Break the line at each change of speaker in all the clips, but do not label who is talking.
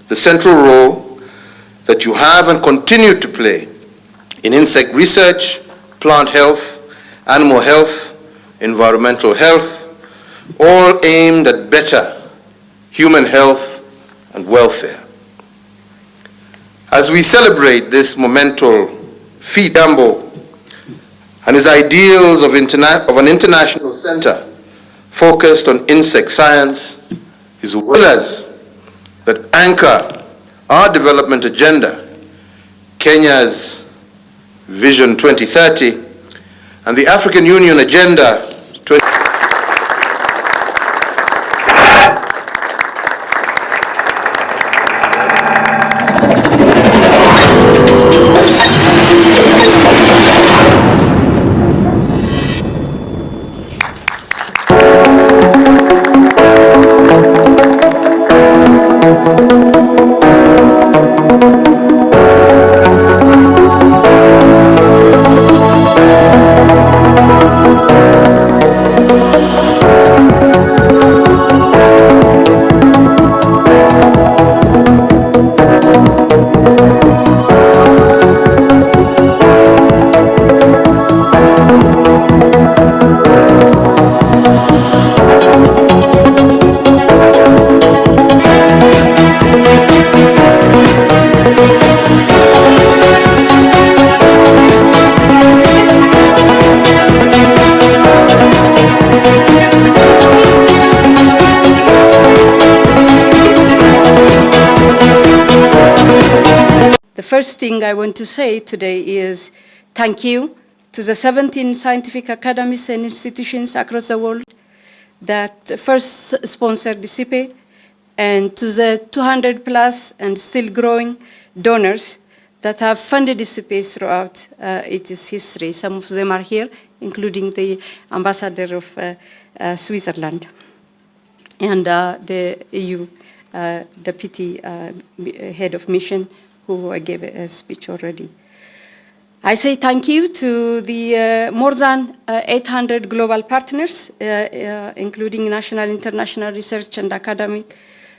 the central role that you have and continue to play in insect research, plant health, animal health, environmental health, all aimed at better human health and welfare. As we celebrate this monumental feat, Gambo and his ideals of an international center focused on insect science, as well as that anchor our development agenda, Kenya's Vision 2030, and the African Union Agenda 20.
The first thing I want to say today is thank you to the 17 scientific academies and institutions across the world that first sponsored Icipe, and to the 200 plus and still growing donors that have funded Icipe throughout its history. Some of them are here, including the ambassador of Switzerland and the EU deputy head of mission, who I gave a speech already. I say thank you to the more than 800 global partners, including national, international research and academic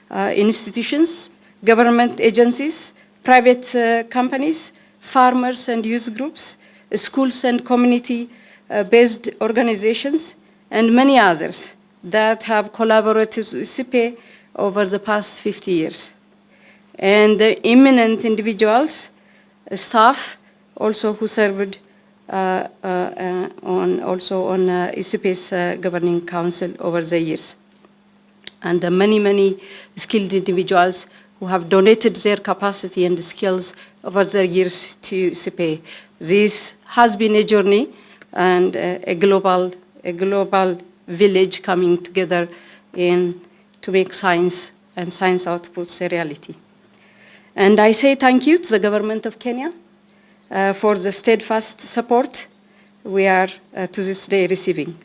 institutions, government agencies, private companies, farmers and youth groups, schools and community-based organizations, and many others that have collaborated with Icipe over the past 50 years. And the eminent individuals, staff, also who served on Icipe's governing council over the years. And the many skilled individuals who have donated their capacity and skills over the years to Icipe. This has been a journey and a global village coming together to make science and science outputs a reality. And I say thank you to the government of Kenya for the steadfast support we are to this day receiving.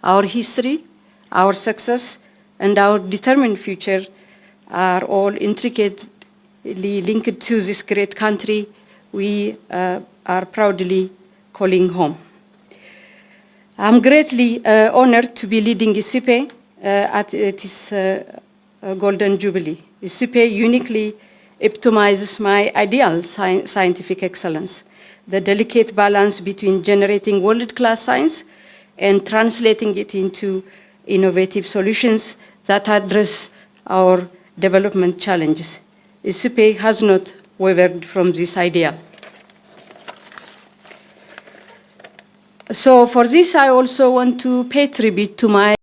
Our history, our success, and our determined future are all intricately linked to this great country we are proudly calling home. I'm greatly honored to be leading Icipe at its Golden Jubilee. Icipe uniquely epitomizes my ideal scientific excellence, the delicate balance between generating world-class science and translating it into innovative solutions that address our development challenges. Icipe has not wavered from this ideal. So for this, I also want to pay tribute to my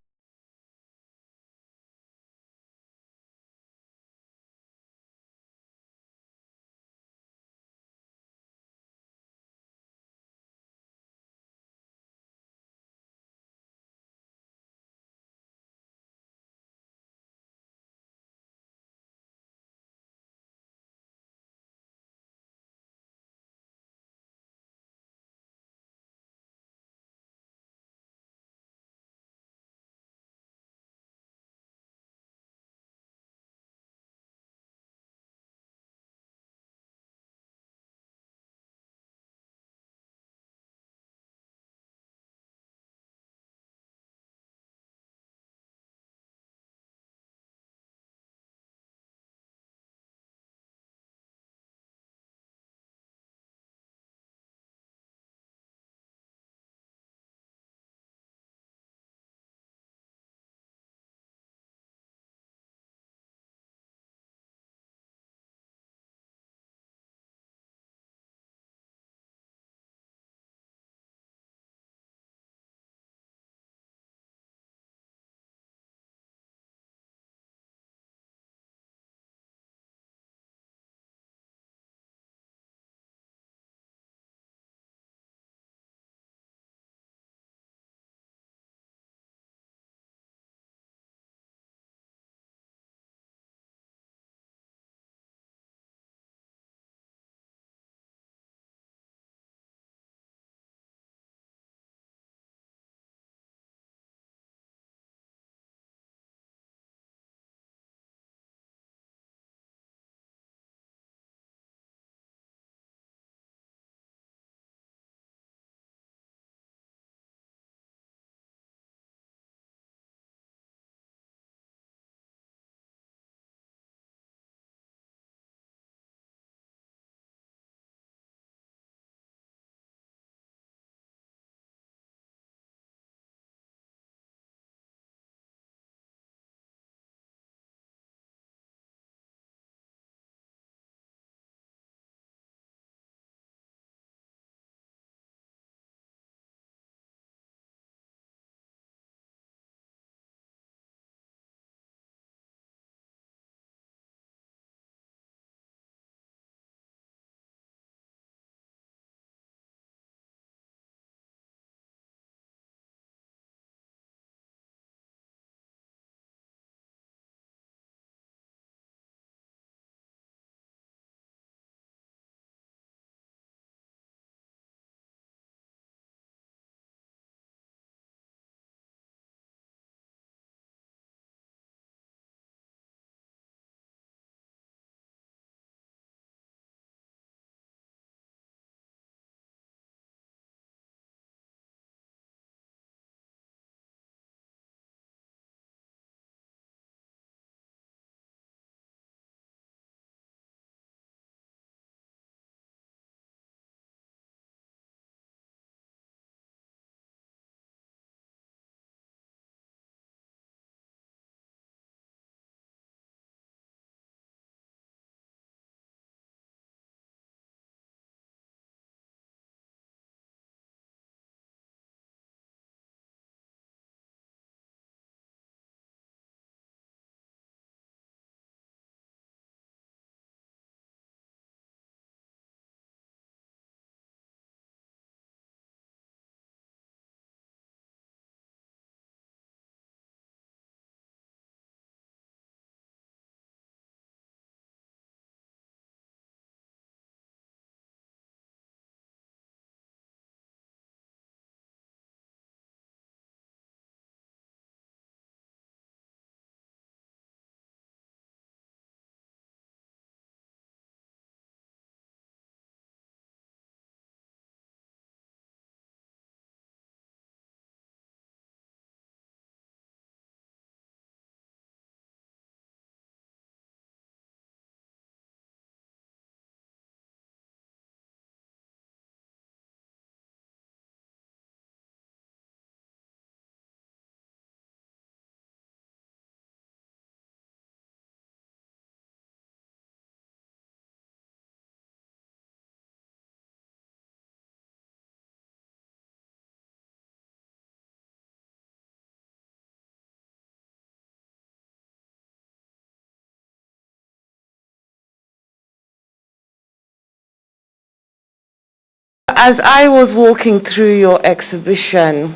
as I was walking through your exhibition,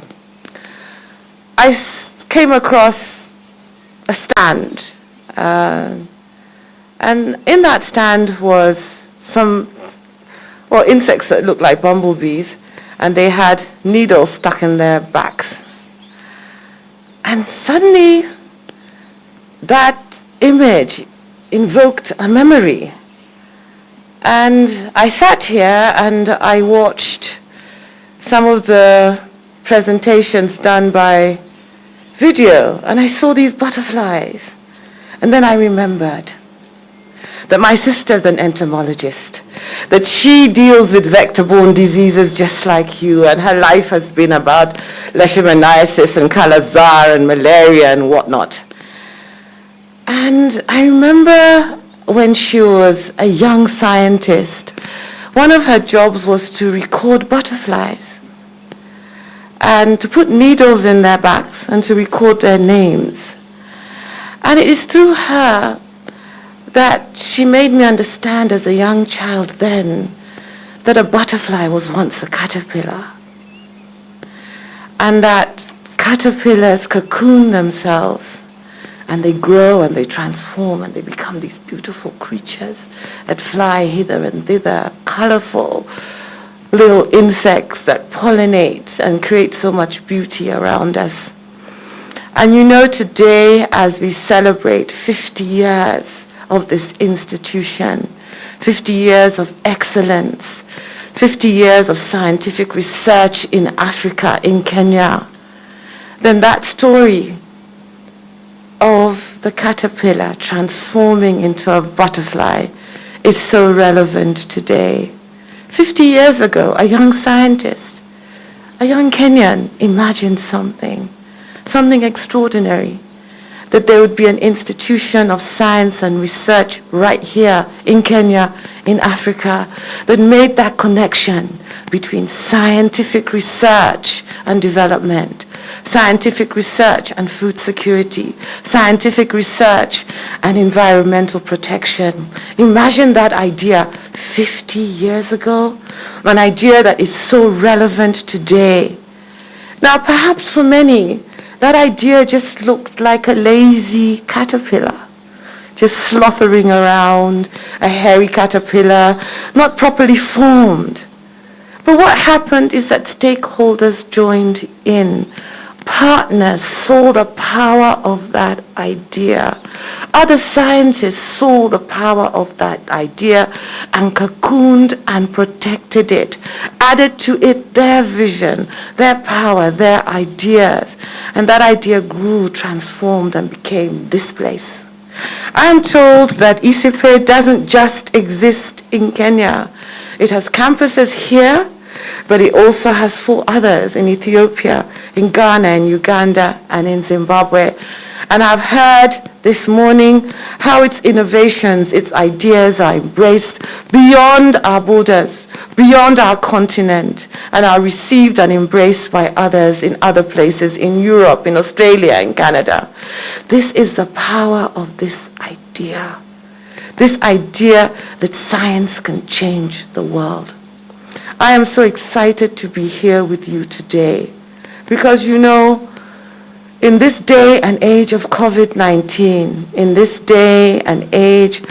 I came across a stand. And in that stand was some, well, insects that looked like bumblebees, and they had needles stuck in their backs. And suddenly, that image invoked a memory. And I sat here and I watched some of the presentations done by video, and I saw these butterflies. And then I remembered that my sister's an entomologist, that she deals with vector-borne diseases just like you, and her life has been about leishmaniasis and kala-azar and malaria and whatnot. And I remember when she was a young scientist, one of her jobs was to record butterflies and to put needles in their backs and to record their names. And it is through her that she made me understand as a young child then that a butterfly was once a caterpillar, and that caterpillars cocoon themselves and they grow and they transform and they become these beautiful creatures that fly hither and thither, colorful little insects that pollinate and create so much beauty around us. And you know, today, as we celebrate 50 years of this institution, 50 years of excellence, 50 years of scientific research in Africa, in Kenya, then that story of the caterpillar transforming into a butterfly is so relevant today. 50 years ago, a young scientist, a young Kenyan imagined something extraordinary, that there would be an institution of science and research right here in Kenya, in Africa, that made that connection between scientific research and development, scientific research and food security, scientific research and environmental protection. Imagine that idea 50 years ago, an idea that is so relevant today. Now, perhaps for many, that idea just looked like a lazy caterpillar, just slothering around, a hairy caterpillar, not properly formed. But what happened is that stakeholders joined in. Partners saw the power of that idea. Other scientists saw the power of that idea and cocooned and protected it, added to it their vision, their power, their ideas. And that idea grew, transformed, and became this place. I am told that Icipe doesn't just exist in Kenya. It has campuses here, but it also has 4 others in Ethiopia, in Ghana, in Uganda, and in Zimbabwe. And I've heard this morning how its innovations, its ideas are embraced beyond our borders, beyond our continent, and are received and embraced by others in other places, in Europe, in Australia, in Canada. This is the power of this idea that science can change the world. I am so excited to be here with you today because, you know, in this day and age of COVID-19, in this day and age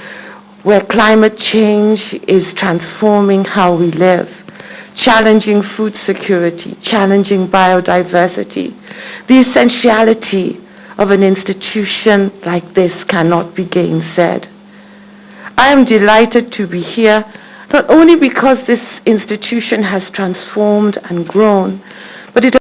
where climate change is transforming how we live, challenging food security, challenging biodiversity, the essentiality of an institution like this cannot be gainsaid. I am delighted to be here, not only because this institution has transformed and grown, but it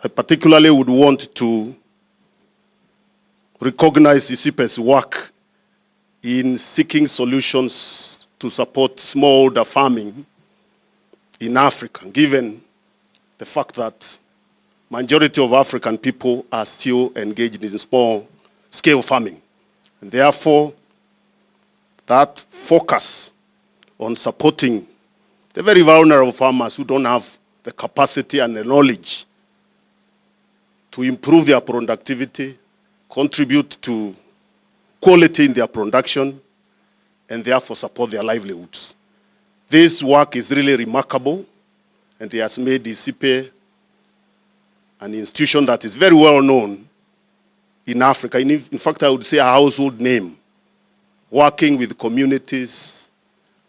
I particularly would want to recognize Icipe's work in seeking solutions to support smallholder farming in Africa, given the fact that majority of African people are still engaged in small-scale farming. And therefore, that focus on supporting the very vulnerable farmers who don't have the capacity and the knowledge to improve their productivity, contribute to quality in their production, and therefore support their livelihoods. This work is really remarkable, and it has made Icipe an institution that is very well known in Africa. In fact, I would say a household name, working with communities,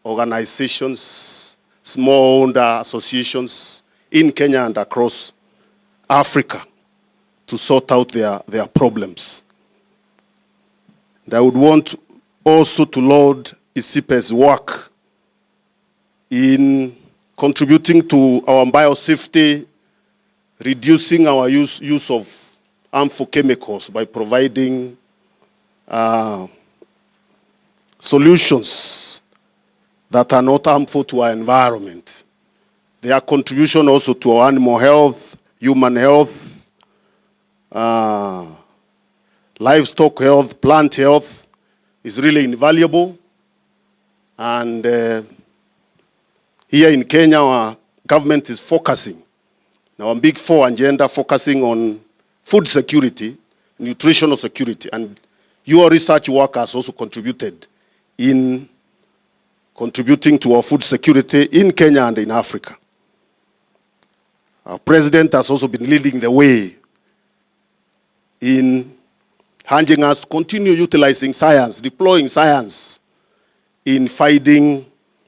organizations, smallholder associations in Kenya and across Africa to sort out their problems. And I would want also to laud Icipe's work in contributing to our biosafety, reducing our use of harmful chemicals by providing solutions that are not harmful to our environment. Their contribution also to our animal health, human health, livestock health, plant health is really invaluable. And here in Kenya, our government is focusing, our Big Four agenda, focusing on food security, nutritional security. And your research work has also contributed in contributing to our food security in Kenya and in Africa. Our president has also been leading the way in urging us to continue utilizing science, deploying science in finding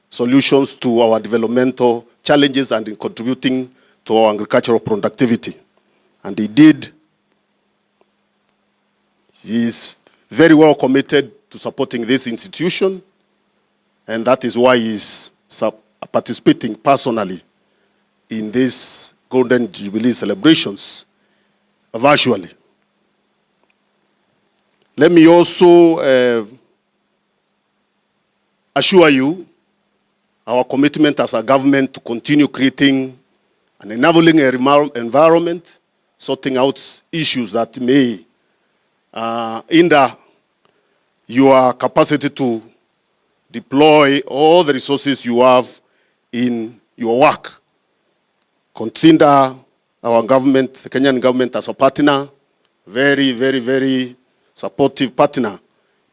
solutions to our developmental challenges and in contributing to our agricultural productivity. And he did. He is very well committed to supporting this institution, and that is why he is participating personally in these Golden Jubilee celebrations virtually. Let me also assure you our commitment as a government to continue creating an enabling environment, sorting out issues that may hinder your capacity to deploy all the resources you have in your work. Consider our government, the Kenyan government, as a partner, very, very, very supportive partner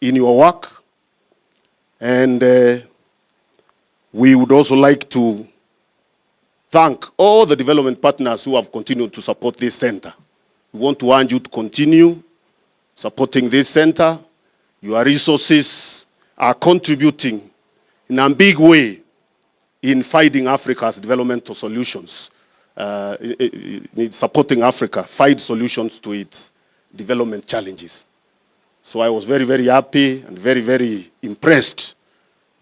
in your work. And we would also like to thank all the development partners who have continued to support this center. We want to urge you to continue supporting this center. Your resources are contributing in a big way in finding Africa's developmental solutions, in supporting Africa find solutions to its development challenges. So I was very, very happy and very, very impressed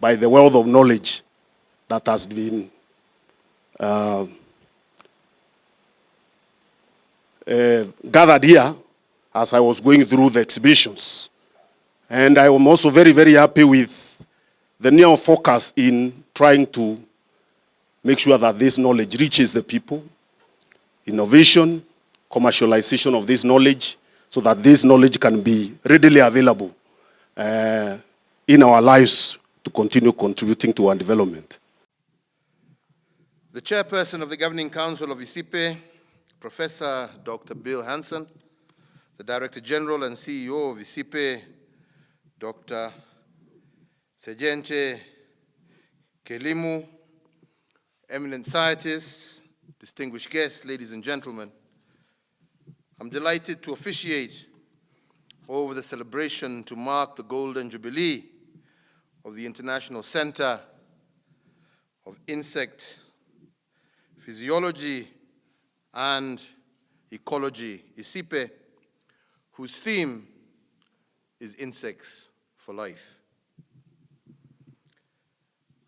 by the wealth of knowledge that has been gathered here as I was going through the exhibitions. And I am also very, very happy with the near focus in trying to make sure that this knowledge reaches the people, innovation, commercialization of this knowledge, so that this knowledge can be readily available in our lives to continue contributing to our development.
The chairperson of the Governing Council of Icipe, Professor Dr. Bill Hansen, the Director General and CEO of Icipe, Dr. Sejente Kelimu, eminent scientists, distinguished guests, ladies and gentlemen, I'm delighted to officiate over the celebration to mark the Golden Jubilee of the International Center of Insect Physiology and Ecology, Icipe, whose theme is Insects for Life.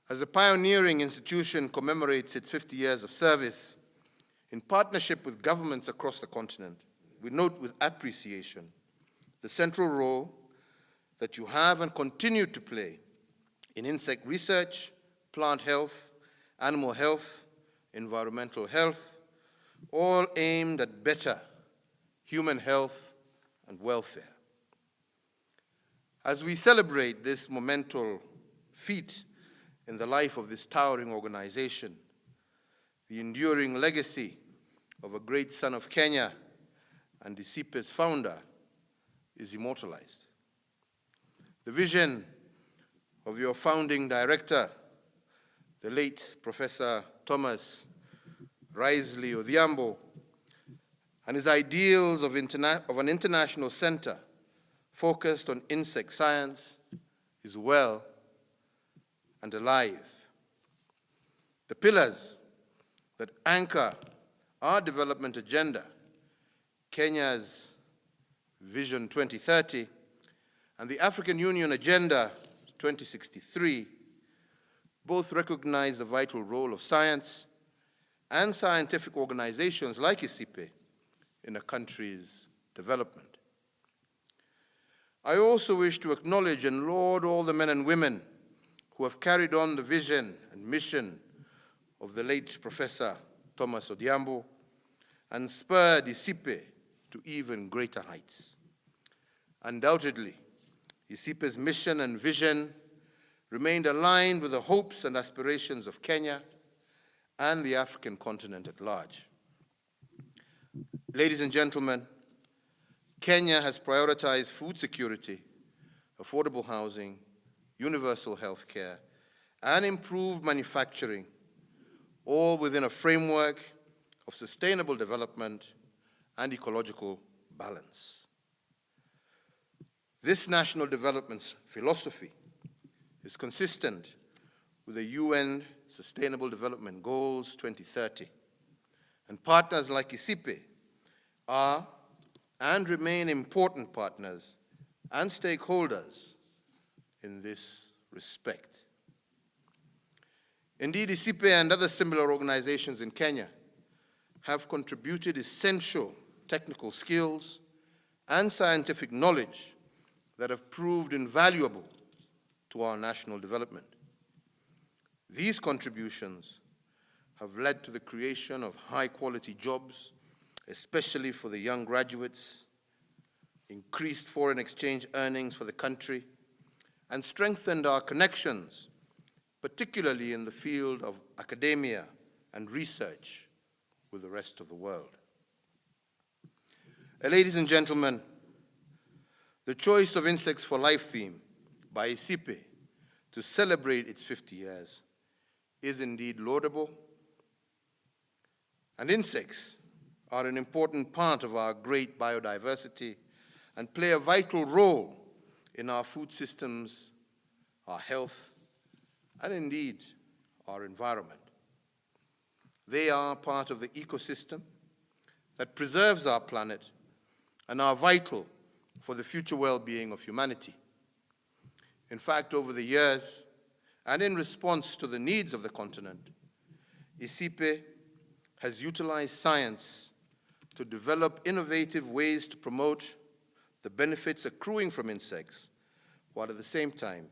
As a pioneering institution commemorates its 50 years of service, In partnership with governments across the continent, we note with appreciation the central role that you have and continue to play in insect research, plant health, animal health, environmental health, all aimed at better human health and welfare. As we celebrate this monumental feat in the life of this towering organization, the enduring legacy of a great son of Kenya and Icipe's founder is immortalized. The vision of your founding director, the late Professor Thomas Risley Odhiambo, and his ideals of an international center focused on insect science is well and alive. The pillars that anchor our development agenda, Kenya's Vision 2030, and the African Union Agenda 2063, both recognize the vital role of science and scientific organizations like Icipe in a country's development. I also wish to acknowledge and laud all the men and women who have carried on the vision and mission of the late Professor Thomas Odhiambo and spurred Icipe to even greater heights. Undoubtedly, Icipe's mission and vision remained aligned with the hopes and aspirations of Kenya and the African continent at large. Ladies and gentlemen, Kenya has prioritized food security, affordable housing, universal health care, and improved manufacturing, all within a framework of sustainable development and ecological balance. This national development philosophy is consistent with the UN Sustainable Development Goals 2030, and partners like Icipe are and remain important partners and stakeholders in this respect. Indeed, Icipe and other similar organizations in Kenya have contributed essential technical skills and scientific knowledge that have proved invaluable to our national development. These contributions have led to the creation of high-quality jobs, especially for the young graduates, increased foreign exchange earnings for the country, and strengthened our connections, particularly in the field of academia and research with the rest of the world. Ladies and gentlemen, the choice of Insects for Life theme by Icipe to celebrate its 50 years is indeed laudable, and insects are an important part of our great biodiversity and play a vital role in our food systems, our health, and indeed our environment. They are part of the ecosystem that preserves our planet and are vital for the future well-being of humanity. In fact, over the years, and in response to the needs of the continent, Icipe has utilized science to develop innovative ways to promote the benefits accruing from insects, while at the same time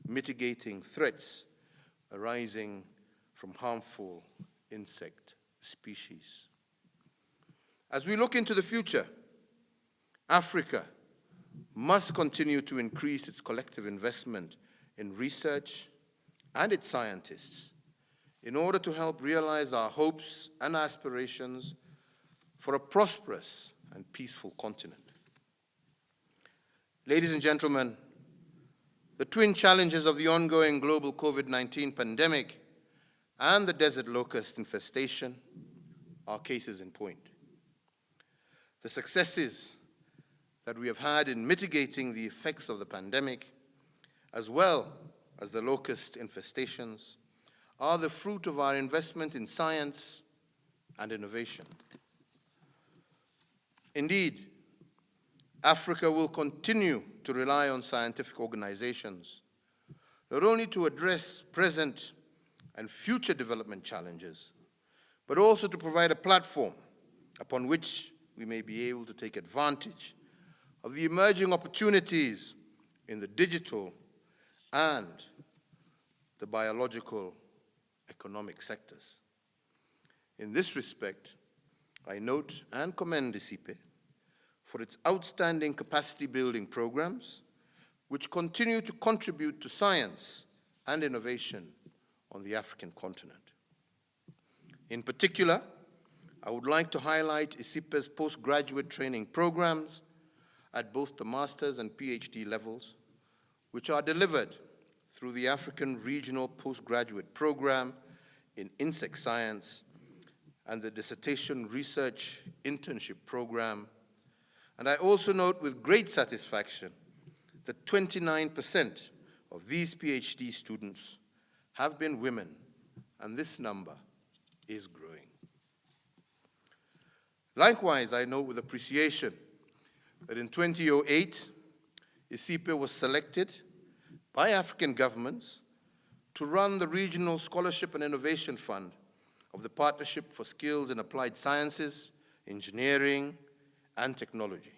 mitigating threats arising from harmful insect species. As we look into the future, Africa must continue to increase its collective investment in research and its scientists in order to help realize our hopes and aspirations for a prosperous and peaceful continent. Ladies and gentlemen, the twin challenges of the ongoing global COVID-19 pandemic and the desert locust infestation are cases in point. The successes that we have had in mitigating the effects of the pandemic, as well as the locust infestations, are the fruit of our investment in science and innovation. Indeed, Africa will continue to rely on scientific organizations, not only to address present and future development challenges, but also to provide a platform upon which we may be able to take advantage of the emerging opportunities in the digital and the biological economic sectors. In this respect, I note and commend Icipe for its outstanding capacity building programs, which continue to contribute to science and innovation on the African continent. In particular, I would like to highlight Icipe's postgraduate training programs at both the master's and PhD levels, which are delivered through the African Regional Postgraduate Program in Insect Science and the Dissertation Research Internship Program. And I also note with great satisfaction that 29% of these PhD students have been women, and this number is growing. Likewise, I note with appreciation that in 2008, Icipe was selected by African governments to run the Regional Scholarship and Innovation Fund of the Partnership for Skills in Applied Sciences, Engineering, and Technology.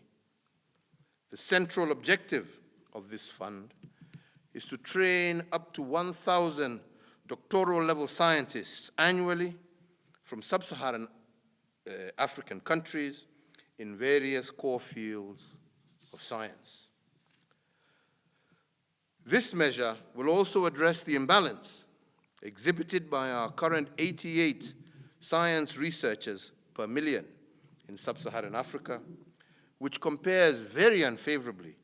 The central objective of this fund is to train up to 1,000 doctoral-level scientists annually from sub-Saharan African countries in various core fields of science. This measure will also address the imbalance exhibited by our current 88 science researchers per million in sub-Saharan Africa, which compares very unfavorably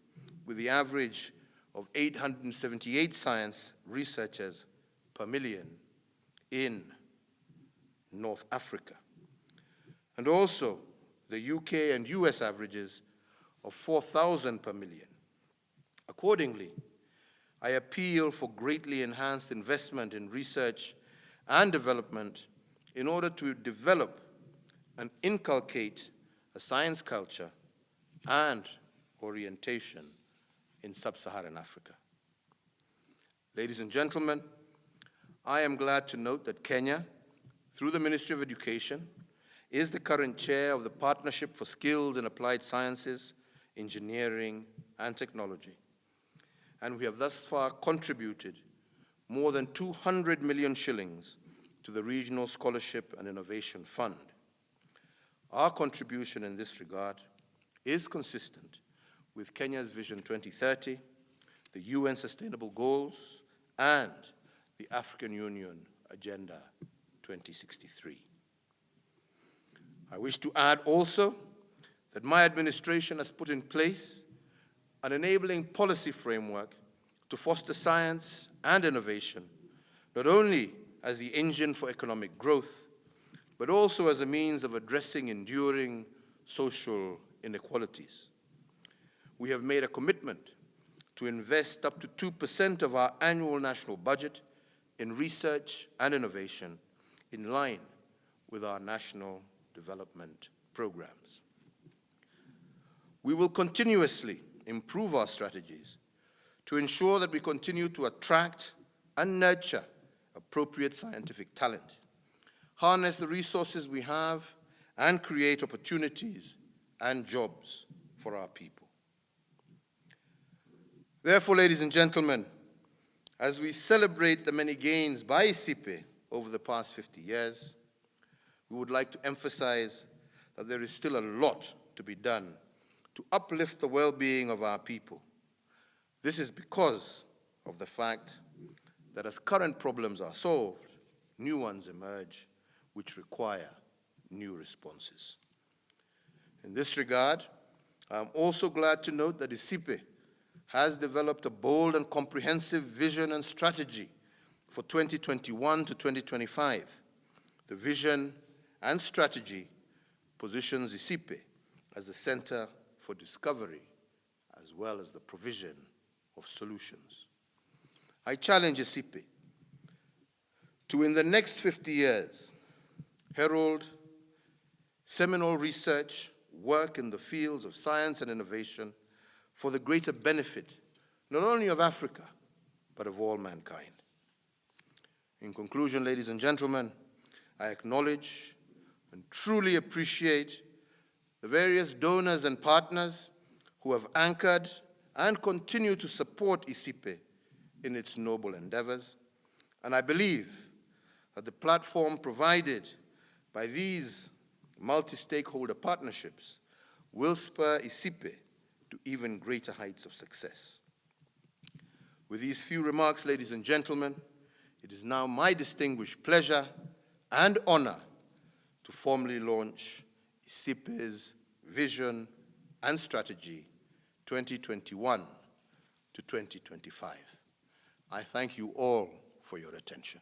with the average of 878 science researchers per million in North Africa, and also the UK and US averages of 4,000 per million. Accordingly, I appeal for greatly enhanced investment in research and development in order to develop and inculcate a science culture and orientation in sub-Saharan Africa. Ladies and gentlemen, I am glad to note that Kenya, through the Ministry of Education, is the current chair of the Partnership for Skills in Applied Sciences, Engineering, and Technology. And we have thus far contributed more than 200 million shillings to the Regional Scholarship and Innovation Fund. Our contribution in this regard is consistent with Kenya's Vision 2030, the UN Sustainable Goals, and the African Union Agenda 2063. I wish to add also that my administration has put in place an enabling policy framework to foster science and innovation, not only as the engine for economic growth, but also as a means of addressing enduring social inequalities. We have made a commitment to invest up to 2% of our annual national budget in research and innovation in line with our national development programs. We will continuously improve our strategies to ensure that we continue to attract and nurture appropriate scientific talent, harness the resources we have, and create opportunities and jobs for our people. Therefore, ladies and gentlemen, as we celebrate the many gains by Icipe over the past 50 years, we would like to emphasize that there is still a lot to be done to uplift the well-being of our people. This is because of the fact that as current problems are solved, new ones emerge which require new responses. In this regard, I am also glad to note that Icipe has developed a bold and comprehensive vision and strategy for 2021 to 2025. The vision and strategy positions Icipe as the center for discovery as well as the provision of solutions. I challenge Icipe to, in the next 50 years, herald seminal research, work in the fields of science and innovation for the greater benefit not only of Africa, but of all mankind. In conclusion, ladies and gentlemen, I acknowledge and truly appreciate the various donors and partners who have anchored and continue to support Icipe in its noble endeavors. And I believe that the platform provided by these multi-stakeholder partnerships will spur Icipe to even greater heights of success. With these few remarks, ladies and gentlemen, it is now my distinguished pleasure and honor to formally launch Icipe's Vision and Strategy 2021 to 2025. I thank you all for your attention.